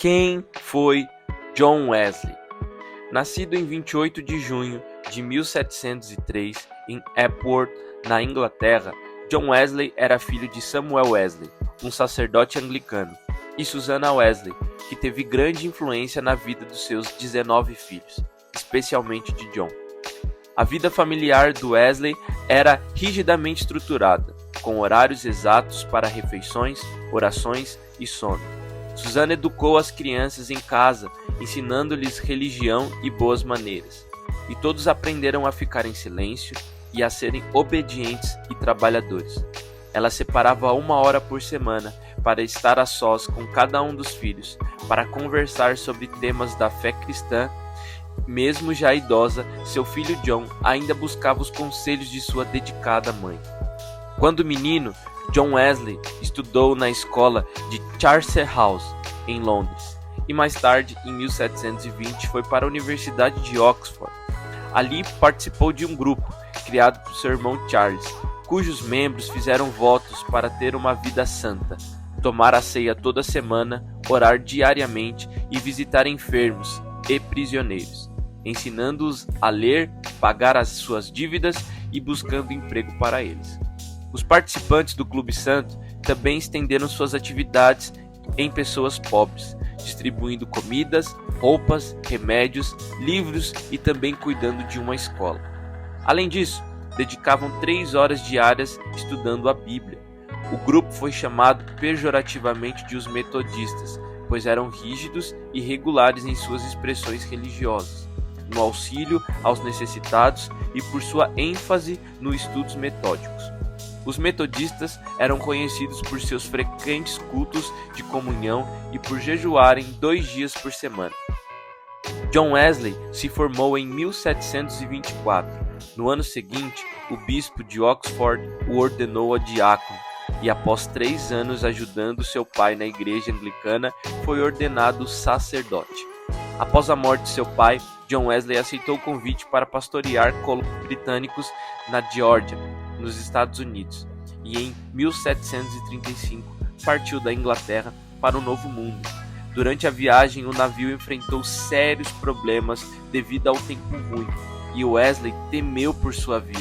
Quem foi John Wesley? Nascido em 28 de junho de 1703 em Epworth, na Inglaterra, John Wesley era filho de Samuel Wesley, um sacerdote anglicano, e Susanna Wesley, que teve grande influência na vida dos seus 19 filhos, especialmente de John. A vida familiar do Wesley era rigidamente estruturada, com horários exatos para refeições, orações e sono. Susanna educou as crianças em casa, ensinando-lhes religião e boas maneiras, e todos aprenderam a ficar em silêncio e a serem obedientes e trabalhadores. Ela separava 1 hora por semana para estar a sós com cada um dos filhos, para conversar sobre temas da fé cristã. Mesmo já idosa, seu filho John ainda buscava os conselhos de sua dedicada mãe. Quando menino, John Wesley estudou na escola de Charterhouse, em Londres, e mais tarde, em 1720, foi para a Universidade de Oxford. Ali participou de um grupo, criado por seu irmão Charles, cujos membros fizeram votos para ter uma vida santa, tomar a ceia toda semana, orar diariamente e visitar enfermos e prisioneiros, ensinando-os a ler, pagar as suas dívidas e buscando emprego para eles. Os participantes do Clube Santo também estenderam suas atividades em pessoas pobres, distribuindo comidas, roupas, remédios, livros e também cuidando de uma escola. Além disso, dedicavam 3 horas diárias estudando a Bíblia. O grupo foi chamado pejorativamente de os metodistas, pois eram rígidos e regulares em suas expressões religiosas, no auxílio aos necessitados e por sua ênfase nos estudos metódicos. Os metodistas eram conhecidos por seus frequentes cultos de comunhão e por jejuarem 2 dias por semana. John Wesley se formou em 1724. No ano seguinte, o bispo de Oxford o ordenou a diácono e, após 3 anos ajudando seu pai na igreja anglicana, foi ordenado sacerdote. Após a morte de seu pai, John Wesley aceitou o convite para pastorear colônias britânicos na Geórgia, nos Estados Unidos, e em 1735 partiu da Inglaterra para o Novo Mundo. Durante a viagem, o navio enfrentou sérios problemas devido ao tempo ruim, e Wesley temeu por sua vida.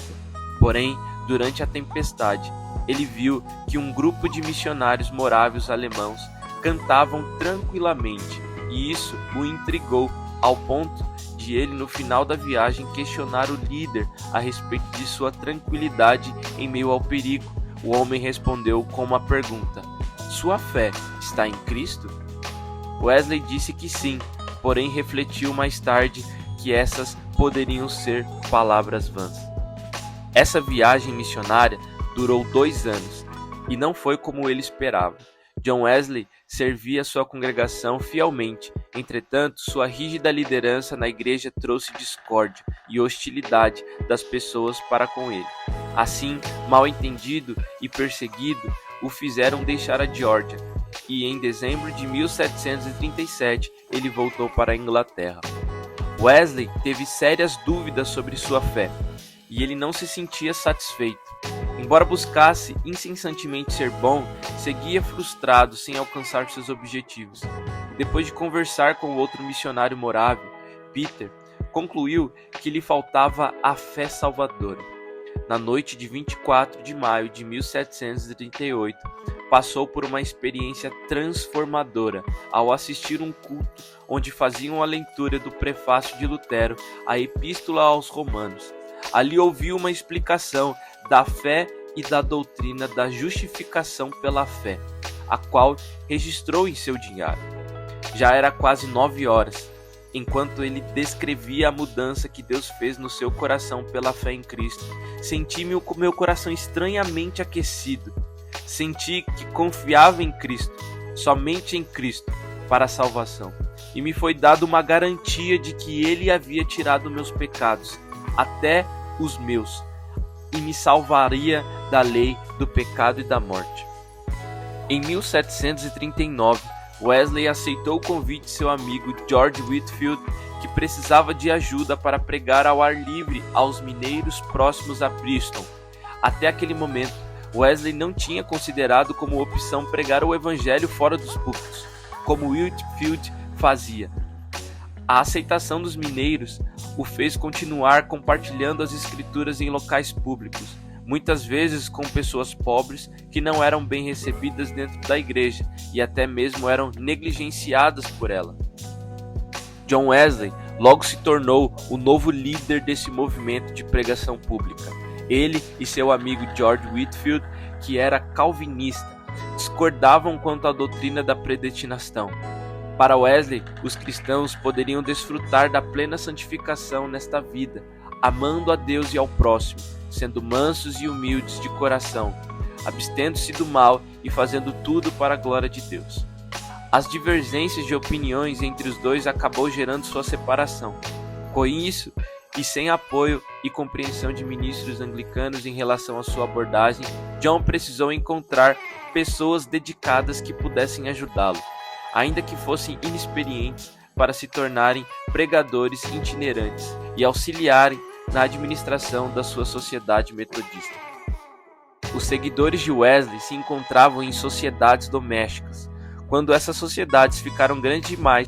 Porém, durante a tempestade, ele viu que um grupo de missionários morávios alemãos cantavam tranquilamente, e isso o intrigou ao ponto de ele, no final da viagem, questionar o líder a respeito de sua tranquilidade em meio ao perigo. O homem respondeu com uma pergunta: "Sua fé está em Cristo?" Wesley disse que sim, porém refletiu mais tarde que essas poderiam ser palavras vãs. Essa viagem missionária durou 2 anos e não foi como ele esperava. John Wesley servia sua congregação fielmente, entretanto, sua rígida liderança na igreja trouxe discórdia e hostilidade das pessoas para com ele. Assim, mal entendido e perseguido, o fizeram deixar a Geórgia, e em dezembro de 1737 ele voltou para a Inglaterra. Wesley teve sérias dúvidas sobre sua fé, e ele não se sentia satisfeito. Embora buscasse incessantemente ser bom, seguia frustrado sem alcançar seus objetivos. Depois de conversar com outro missionário morávio, Peter, concluiu que lhe faltava a fé salvadora. Na noite de 24 de maio de 1738, passou por uma experiência transformadora ao assistir um culto onde faziam a leitura do prefácio de Lutero à Epístola aos Romanos. Ali ouviu uma explicação da fé e da doutrina da justificação pela fé, a qual registrou em seu diário. Já era quase 9 horas, enquanto ele descrevia a mudança que Deus fez no seu coração pela fé em Cristo. Senti meu coração estranhamente aquecido. Senti que confiava em Cristo, somente em Cristo, para a salvação. E me foi dada uma garantia de que Ele havia tirado meus pecados, até os meus, e me salvaria da lei, do pecado e da morte. Em 1739, Wesley aceitou o convite de seu amigo George Whitefield, que precisava de ajuda para pregar ao ar livre aos mineiros próximos a Bristol. Até aquele momento, Wesley não tinha considerado como opção pregar o evangelho fora dos púlpitos. como Whitefield fazia. A aceitação dos mineiros o fez continuar compartilhando as escrituras em locais públicos, muitas vezes com pessoas pobres que não eram bem recebidas dentro da igreja e até mesmo eram negligenciadas por ela. John Wesley logo se tornou o novo líder desse movimento de pregação pública. Ele e seu amigo George Whitefield, que era calvinista, discordavam quanto à doutrina da predestinação. Para Wesley, os cristãos poderiam desfrutar da plena santificação nesta vida, amando a Deus e ao próximo, sendo mansos e humildes de coração, abstendo-se do mal e fazendo tudo para a glória de Deus. As divergências de opiniões entre os dois acabou gerando sua separação. Com isso, e sem apoio e compreensão de ministros anglicanos em relação à sua abordagem, John precisou encontrar pessoas dedicadas que pudessem ajudá-lo, ainda que fossem inexperientes, para se tornarem pregadores itinerantes e auxiliarem na administração da sua sociedade metodista. Os seguidores de Wesley se encontravam em sociedades domésticas. Quando essas sociedades ficaram grandes demais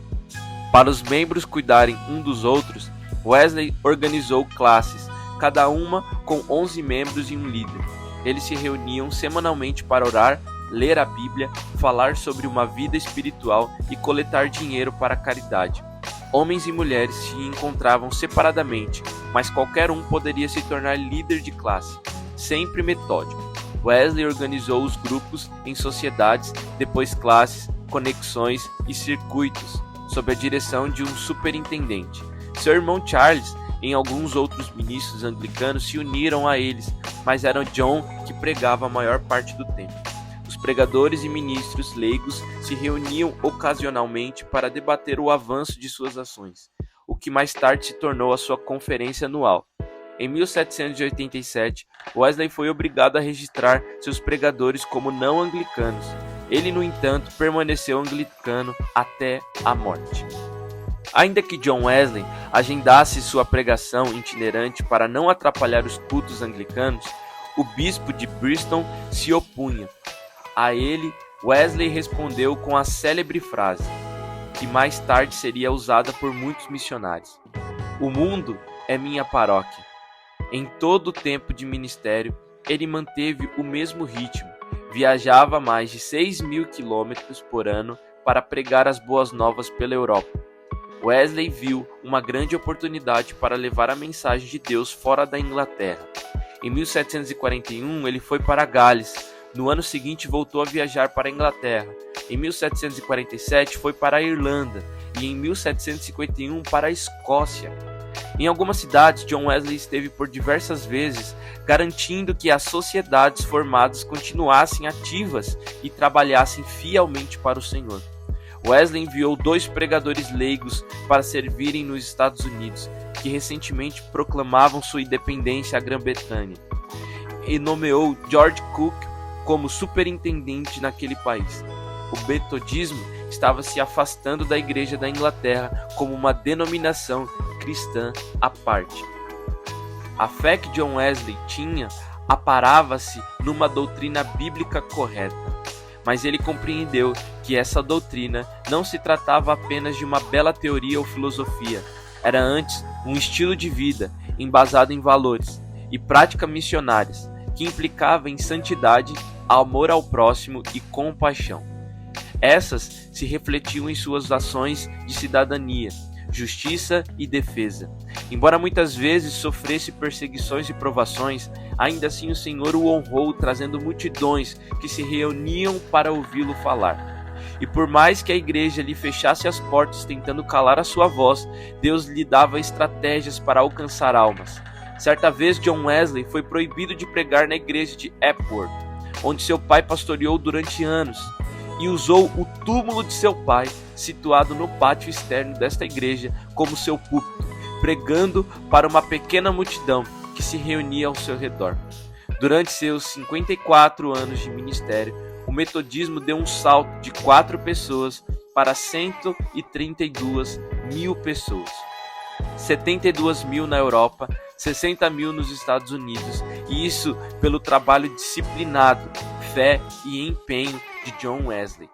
para os membros cuidarem um dos outros, Wesley organizou classes, cada uma com 11 membros e um líder. Eles se reuniam semanalmente para orar, ler a Bíblia, falar sobre uma vida espiritual e coletar dinheiro para a caridade. Homens e mulheres se encontravam separadamente, mas qualquer um poderia se tornar líder de classe, sempre metódico. Wesley organizou os grupos em sociedades, depois classes, conexões e circuitos, sob a direção de um superintendente. Seu irmão Charles e alguns outros ministros anglicanos se uniram a eles, mas era John que pregava a maior parte do tempo. Os pregadores e ministros leigos se reuniam ocasionalmente para debater o avanço de suas ações, o que mais tarde se tornou a sua conferência anual. Em 1787, Wesley foi obrigado a registrar seus pregadores como não anglicanos. Ele, no entanto, permaneceu anglicano até a morte. Ainda que John Wesley agendasse sua pregação itinerante para não atrapalhar os cultos anglicanos, o bispo de Bristol se opunha. A ele, Wesley respondeu com a célebre frase, que mais tarde seria usada por muitos missionários: "O mundo é minha paróquia." Em todo o tempo de ministério, ele manteve o mesmo ritmo, viajava mais de 6.000 quilômetros por ano para pregar as boas novas pela Europa. Wesley viu uma grande oportunidade para levar a mensagem de Deus fora da Inglaterra. Em 1741, ele foi para Gales. No ano seguinte, voltou a viajar para a Inglaterra. Em 1747, foi para a Irlanda e em 1751 para a Escócia. Em algumas cidades, John Wesley esteve por diversas vezes, garantindo que as sociedades formadas continuassem ativas e trabalhassem fielmente para o Senhor. Wesley enviou 2 pregadores leigos para servirem nos Estados Unidos, que recentemente proclamavam sua independência à Grã-Bretanha, e nomeou George Cook como superintendente naquele país. O metodismo estava se afastando da Igreja da Inglaterra como uma denominação cristã à parte. A fé que John Wesley tinha aparava-se numa doutrina bíblica correta, mas ele compreendeu que essa doutrina não se tratava apenas de uma bela teoria ou filosofia, era antes um estilo de vida embasado em valores e práticas missionárias, que implicava em santidade, amor ao próximo e compaixão. Essas se refletiam em suas ações de cidadania, justiça e defesa. Embora muitas vezes sofresse perseguições e provações, ainda assim o Senhor o honrou, trazendo multidões que se reuniam para ouvi-lo falar. E por mais que a igreja lhe fechasse as portas tentando calar a sua voz, Deus lhe dava estratégias para alcançar almas. Certa vez, John Wesley foi proibido de pregar na igreja de Epworth, onde seu pai pastoreou durante anos, e usou o túmulo de seu pai, situado no pátio externo desta igreja, como seu púlpito, pregando para uma pequena multidão que se reunia ao seu redor. Durante seus 54 anos de ministério, o metodismo deu um salto de 4 pessoas para 132 mil pessoas. 72 mil na Europa, 60 mil nos Estados Unidos, e isso pelo trabalho disciplinado, fé e empenho de John Wesley.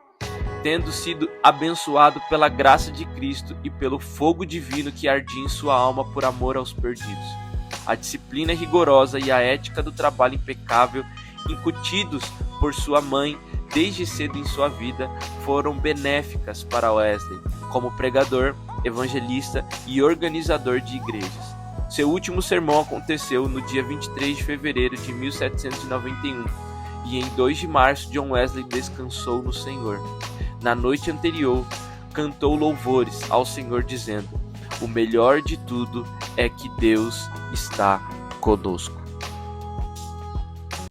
tendo sido abençoado pela graça de Cristo e pelo fogo divino que ardia em sua alma por amor aos perdidos. A disciplina rigorosa e a ética do trabalho impecável, incutidos por sua mãe desde cedo em sua vida, foram benéficas para Wesley como pregador, evangelista e organizador de igrejas. Seu último sermão aconteceu no dia 23 de fevereiro de 1791 e em 2 de março John Wesley descansou no Senhor. Na noite anterior, cantou louvores ao Senhor dizendo: "O melhor de tudo é que Deus está conosco."